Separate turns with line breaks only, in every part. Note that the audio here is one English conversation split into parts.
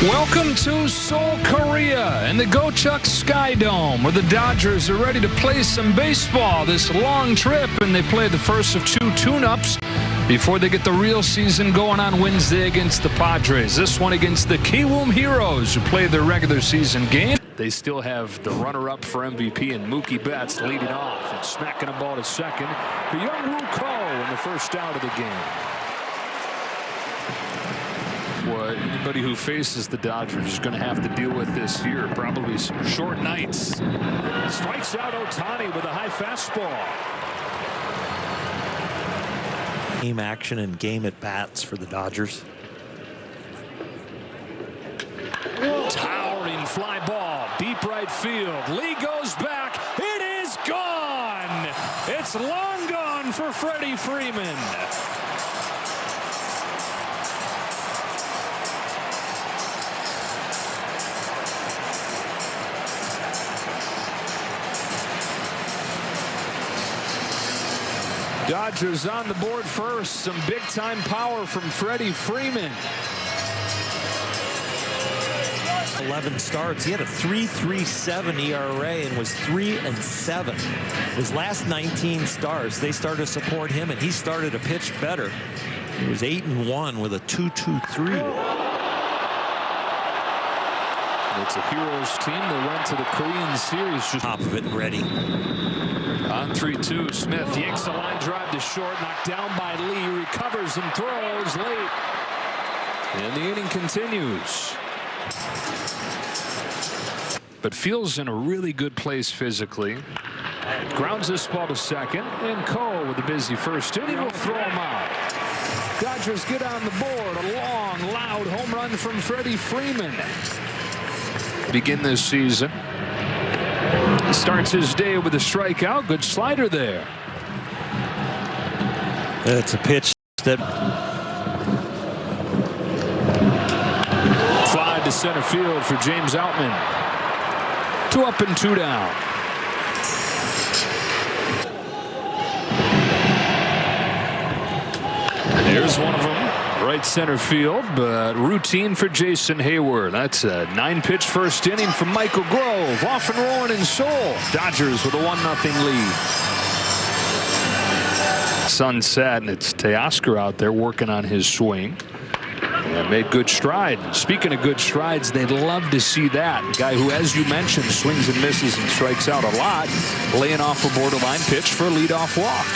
Welcome to Seoul, Korea, and the Gochuk Sky Dome, where the Dodgers are ready to play some baseball this long trip, and they play the first of 2 tune-ups before they get the real season going on Wednesday against the Padres. This one against the Kiwoom Heroes, who play their regular season game. They still have the runner-up for MVP and Mookie Betts leading off and smacking a ball to second for young Woo Ko in the first out of the game. Well, anybody who faces the Dodgers is going to have to deal with this year. Probably some short nights. Strikes out Ohtani with a high fastball.
Game action and game at bats for the Dodgers.
Towering fly ball, deep right field. Lee goes back. It is gone. It's long gone for Freddie Freeman. Dodgers on the board first. Some big-time power from Freddie Freeman.
11 starts. He had a 3.37 ERA and was 3-7. His last 19 starts, they started to support him, and he started to pitch better. He was 8-1 with a 2.23.
It's a Heroes team that went to the Korean Series. Just
top of it and ready.
On 3-2, Smith yanks a line drive to short, knocked down by Lee, recovers and throws late. And the inning continues. But feels in a really good place physically. Grounds this ball to second, and Cole with a busy first inning will throw him out. Dodgers get on the board. A long, loud home run from Freddie Freeman. Begin this season. He starts his day with a strikeout. Good slider there.
It's a pitch that
fly to center field for James Outman. 2 up and 2 down. There's one of them. Right center field, but routine for Jason Hayward. That's a 9-pitch first inning from Michael Grove. Off and rolling in Seoul. Dodgers with a 1-0 lead. Sunset, and it's Teoscar out there working on his swing. And made good stride. Speaking of good strides, they'd love to see that. A guy who, as you mentioned, swings and misses and strikes out a lot, laying off a borderline pitch for a leadoff walk.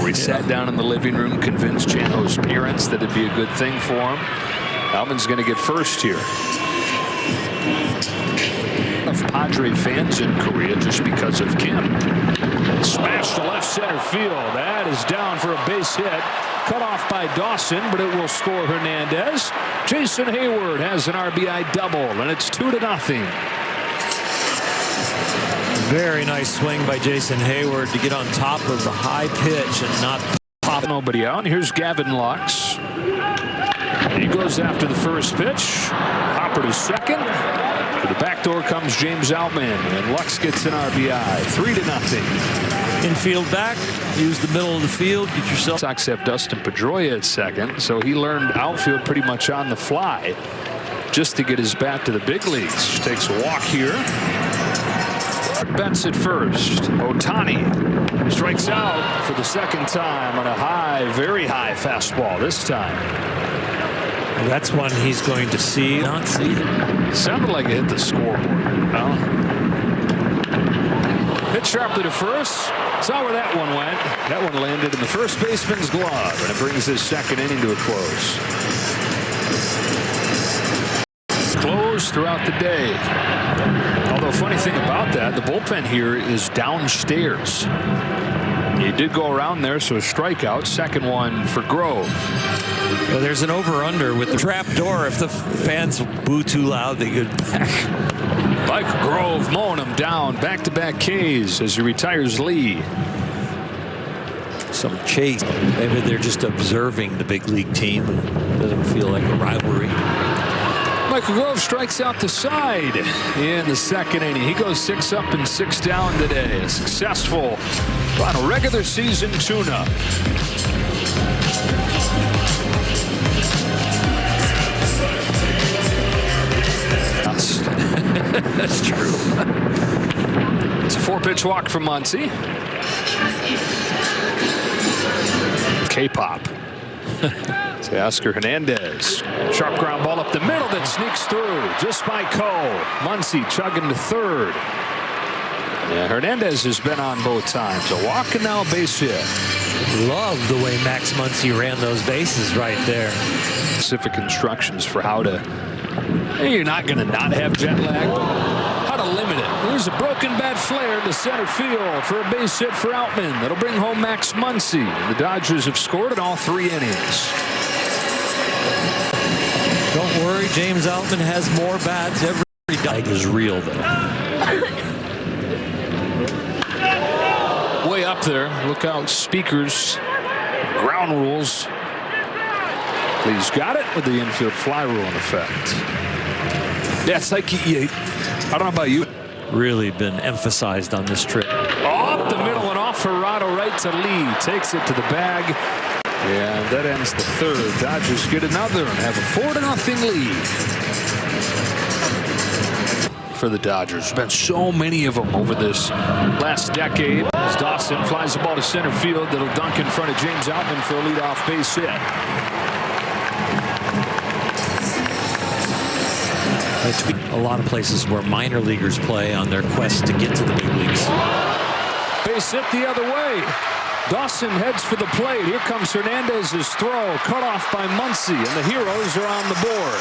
We sat down in the living room, convinced Chano's parents that it'd be a good thing for him. Alvin's going to get first here. Of Padre fans in Korea just because of Kim. Smashed to left center field. That is down for a base hit. Cut off by Dawson, but it will score Hernandez. Jason Hayward has an RBI double, and it's 2-0.
very nice swing by Jason Hayward to get on top of the high pitch and not pop.
Nobody out. Here's Gavin Lux. He goes after the first pitch. Hopper to second. To the back door comes James Outman, and Lux gets an RBI. 3-0.
Infield back. Use the middle of the field. Get yourself.
Sox have Dustin Pedroia at second, so he learned outfield pretty much on the fly just to get his bat to the big leagues. Takes a walk here. Betts at first. Ohtani strikes out for the second time on a high, very high fastball this time.
That's one he's going to see. Not see it.
Sounded like it hit the scoreboard. Well, hit sharply to first. Saw where that one went. That one landed in the first baseman's glove, and it brings his second inning to a close. Close throughout the day. Although, funny thing about that, the bullpen here is downstairs. He did go around there, so a strikeout. Second one for Grove.
Well, there's an over-under with the trap door. If the fans boo too loud, they get back.
Mike Grove mowing him down. Back-to-back Ks as he retires Lee.
Some chase. Maybe they're just observing the big league team. It doesn't feel like a rivalry.
Michael Grove strikes out the side in the second inning. He goes 6 up and 6 down today. A successful final regular season tune-up. 4-pitch walk from Muncy. K-pop. To Oscar Hernandez. Sharp ground ball up the middle that sneaks through just by Cole. Muncy chugging to third. Yeah, Hernandez has been on both times. A walk and now a base hit.
Love the way Max Muncy ran those bases right there.
Specific instructions for how to. Hey, you're not going to not have jet lag, but how to limit it. There's a broken bat flare to center field for a base hit for Outman. That'll bring home Max Muncy. The Dodgers have scored in all 3 innings.
Don't worry, James Outman has more bats. Every lag is real, though.
Way up there. Look out, speakers. Ground rules. He's got it with the infield fly rule in effect. Yeah, it's like I don't know about you.
Really been emphasized on this trip.
Up the middle and off Ferrado right to Lee. Takes it to the bag. And that ends the third. Dodgers get another and have a 4-0 lead. For the Dodgers. There's been so many of them over this last decade. As Dawson flies the ball to center field, that'll dunk in front of James Outman for a leadoff base hit.
A lot of places where minor leaguers play on their quest to get to the big leagues.
Base hit the other way. Dawson heads for the plate. Here comes Hernandez's throw, cut off by Muncy, and the Heroes are on the board.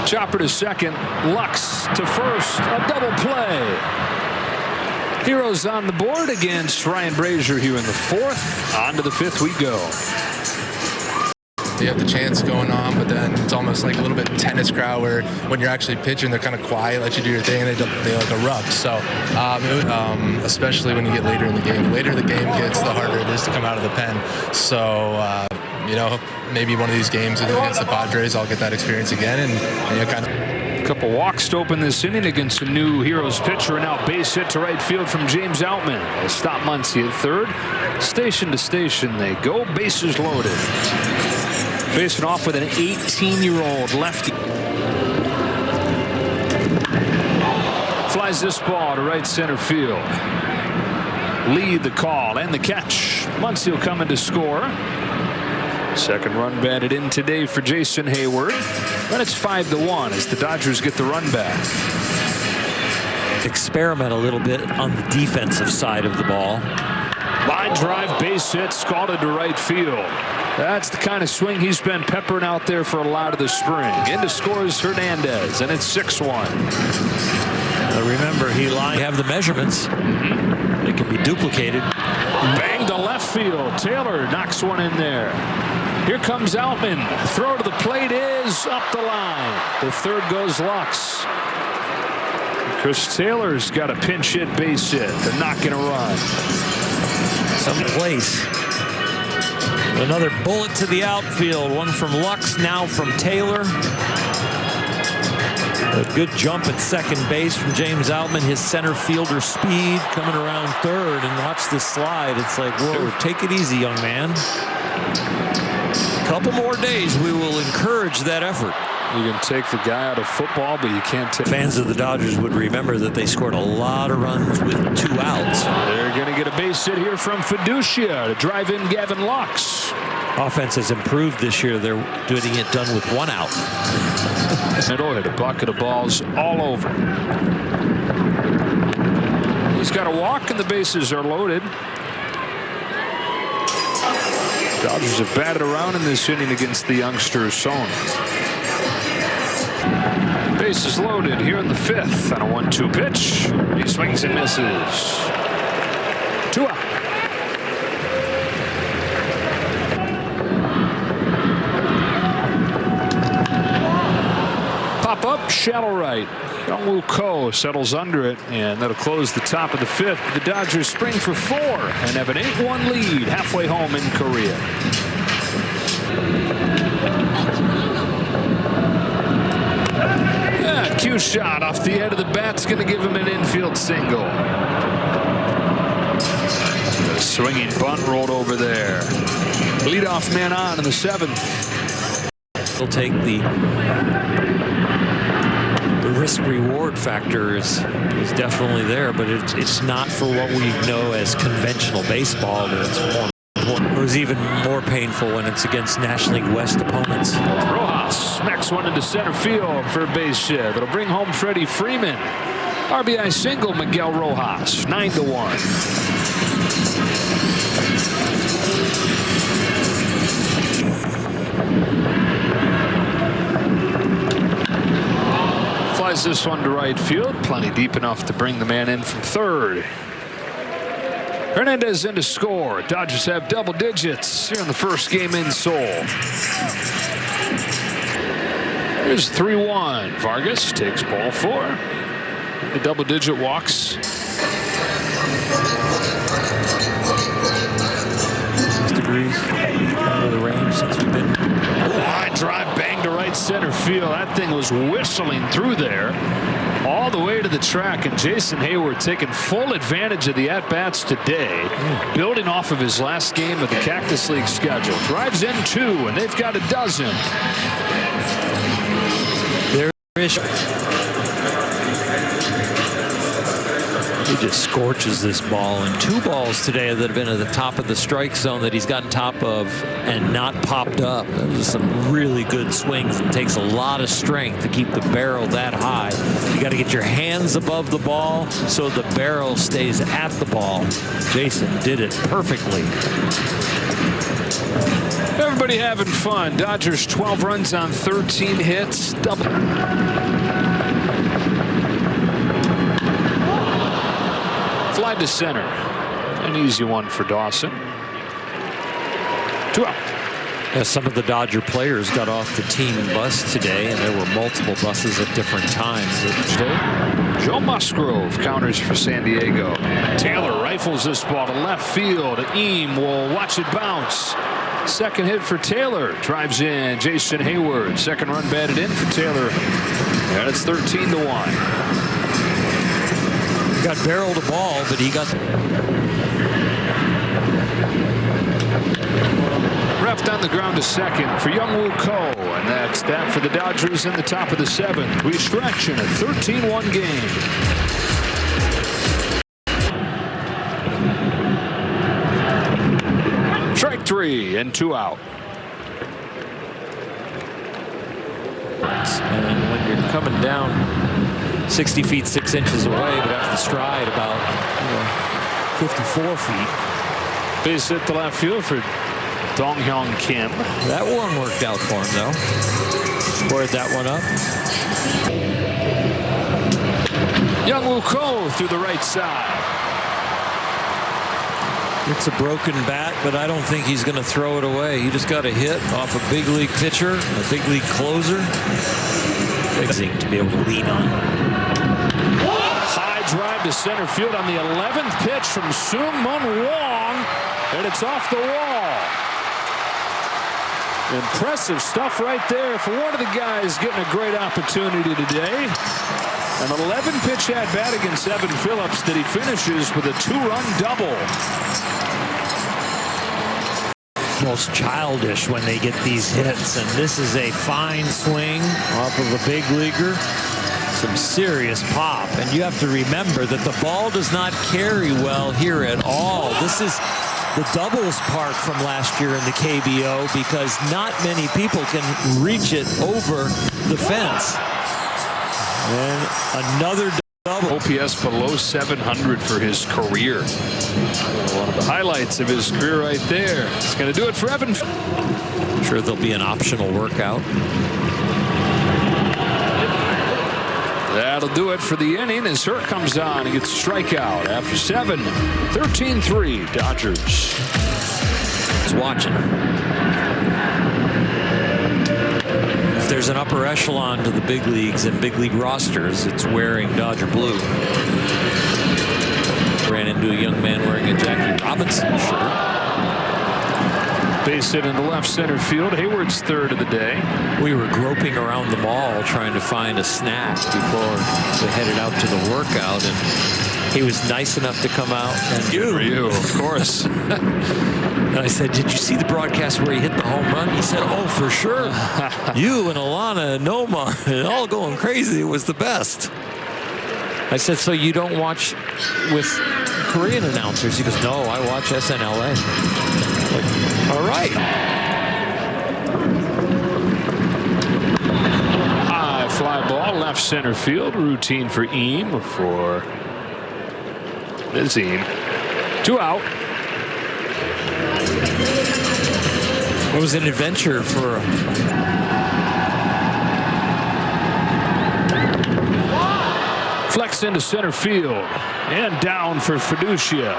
Chopper to second, Lux to first, a double play. Heroes on the board against Ryan Brazier here in the 4th. On to the 5th we go.
You have the chants going on, but then it's almost like a little bit tennis crowd where when you're actually pitching, they're kind of quiet, let you do your thing, and they like erupt. So, especially when you get later in the game. The later the game gets, the harder it is to come out of the pen. So, you know, maybe one of these games against the Padres, I'll get that experience again, and you know, kind of.
A couple walks to open this inning against a new Heroes pitcher, and now base hit to right field from James Outman. They'll stop Muncy at third. Station to station they go, bases loaded. Facing off with an 18-year-old lefty. Flies this ball to right center field. Lead the call and the catch. Muncy will come in to score. Second run batted in today for Jason Hayward. Then it's 5-1 as the Dodgers get the run back.
Experiment a little bit on the defensive side of the ball.
Line drive, base hit, scalded to right field. That's the kind of swing he's been peppering out there for a lot of the spring. Into scores Hernandez, and it's 6-1.
Remember, he have the measurements. They can be duplicated.
Bang to left field. Taylor knocks one in there. Here comes Outman. Throw to the plate is up the line. The third goes Lux. Chris Taylor's got a pinch hit base hit. They're not going to run.
Someplace. Another bullet to the outfield. One from Lux, now from Taylor. A good jump at second base from James Outman. His center fielder speed coming around third, and watch this slide. It's like, whoa, take it easy, young man. A couple more days, we will encourage that effort.
You can take the guy out of football, but you can't take.
Fans of the Dodgers would remember that they scored a lot of runs with 2 outs.
They're going to get a base hit here from Fiducia to drive in Gavin Lux.
Offense has improved this year. They're doing it done with 1 out.
Middle hit a bucket of balls all over. He's got a walk and the bases are loaded. Dodgers have batted around in this inning against the youngster Son. Bases loaded here in the 5th on a 1-2 pitch. He swings and misses. 2 out. Pop up, shallow right. Youngwoo Ko settles under it, and that'll close the top of the 5th. The Dodgers spring for 4 and have an 8-1 lead halfway home in Korea. Yeah, cue shot off the head of the bat's going to give him an infield single. The swinging bunt rolled over there. Leadoff man on in the 7th.
He'll take the risk-reward factor is definitely there, but it's not for what we know as conventional baseball. It's more important. It was even more painful when it's against National League West opponents.
Rojas smacks one into center field for a base hit. It'll bring home Freddie Freeman. RBI single, Miguel Rojas, 9-1. Flies this one to right field, plenty deep enough to bring the man in from third. Hernandez in to score. Dodgers have double digits here in the first game in Seoul. Here's 3-1. Vargas takes ball 4. The double-digit walks.
Degrees out of the range since we've been.
Line drive, bang to right center field. That thing was whistling through there all the way to the track, and Jason Hayward taking full advantage of the at-bats today, building off of his last game of the Cactus League schedule. Drives in 2, and they've got a dozen.
There is. He just scorches this ball, and 2 balls today that have been at the top of the strike zone that he's gotten top of and not popped up. Those are some really good swings. It takes a lot of strength to keep the barrel that high. You got to get your hands above the ball so the barrel stays at the ball. Jason did it perfectly.
Everybody having fun. Dodgers 12 runs on 13 hits. Double. Fly to center. An easy one for Dawson. 2 out.
Yeah, some of the Dodger players got off the team bus today, and there were multiple buses at different times.
Joe Musgrove counters for San Diego. Taylor rifles this ball to left field. Eam will watch it bounce. Second hit for Taylor. Drives in Jason Hayward. Second run batted in for Taylor. And it's 13-1.
Got barreled a ball, but he got
Reft on the ground to second for Youngwoo Ko, and that's that for the Dodgers in the top of the 7th. We stretch in a 13-1 game. Strike 3 and 2 out.
And when you're coming down 60 feet 6 inches away, but after the stride about 54 feet.
Base hit to left field for Dong-Hyun Kim.
That one worked out for him, though. Squared that one up.
Youngwoo Ko through the right side.
It's a broken bat, but I don't think he's going to throw it away. He just got a hit off a big league pitcher, a big league closer. Big to be able to lean on.
High drive to center field on the 11th pitch from Seung-Moon Wong, and it's off the wall. Impressive stuff right there for one of the guys getting a great opportunity today. An 11-pitch at-bat against Evan Phillips that he finishes with a 2-run double.
Most childish when they get these hits, and this is a fine swing off of a big leaguer. Some serious pop, and you have to remember that the ball does not carry well here at all. This is the doubles park from last year in the KBO because not many people can reach it over the fence. And another double.
OPS below 700 for his career. One of the highlights of his career right there. It's going to do it for Evan.
I'm sure there'll be an optional workout.
That'll do it for the inning as Hurt comes on and gets a strikeout after 7. 13-3 Dodgers.
It's watching. If there's an upper echelon to the big leagues and big league rosters, it's wearing Dodger blue. Ran into a young man wearing a Jackie Robinson shirt.
Base hit into left center field. Hayward's third of the day.
We were groping around the mall trying to find a snack before we headed out to the workout, and He was nice enough to come out. And
you, of course.
And I said, did you see the broadcast where he hit the home run? He said, oh, for sure. You and Alana and Noma and all going crazy. It was the best. I said, so you don't watch with Korean announcers? He goes, no, I watch SNLA. Like, all right.
High fly ball, left center field. Routine for Eam for Nazim. 2 out.
It was an adventure for
Flex into center field and down for Fiducia.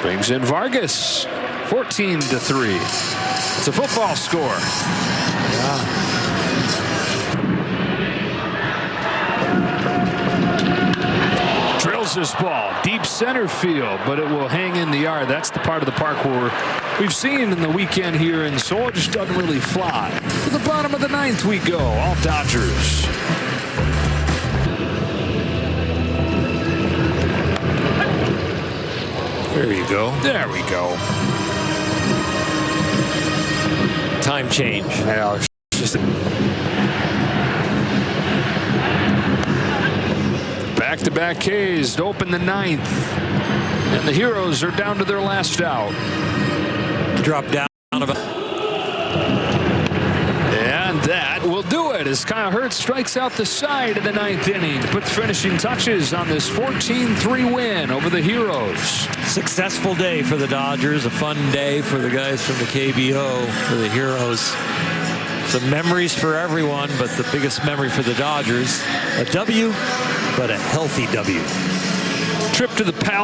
Brings in Vargas. 14-3. It's a football score.
yeah.
Drills this ball deep center field, but it will hang in the yard. That's the part of the park where we've seen in the weekend here in Seoul. It just doesn't really fly. To the bottom of the 9th we go. All Dodgers.
There you go.
There we go.
Time change.
Yeah, it's just back-to-back Ks to open the 9th. And the Heroes are down to their last out.
Drop down of a...
And that will do it as Kyle Hertz strikes out the side of the 9th inning to put the finishing touches on this 14-3 win over the Heroes.
Successful day for the Dodgers. A fun day for the guys from the KBO, for the Heroes. Some memories for everyone, but the biggest memory for the Dodgers, a W, but a healthy W.
Trip to the Palace.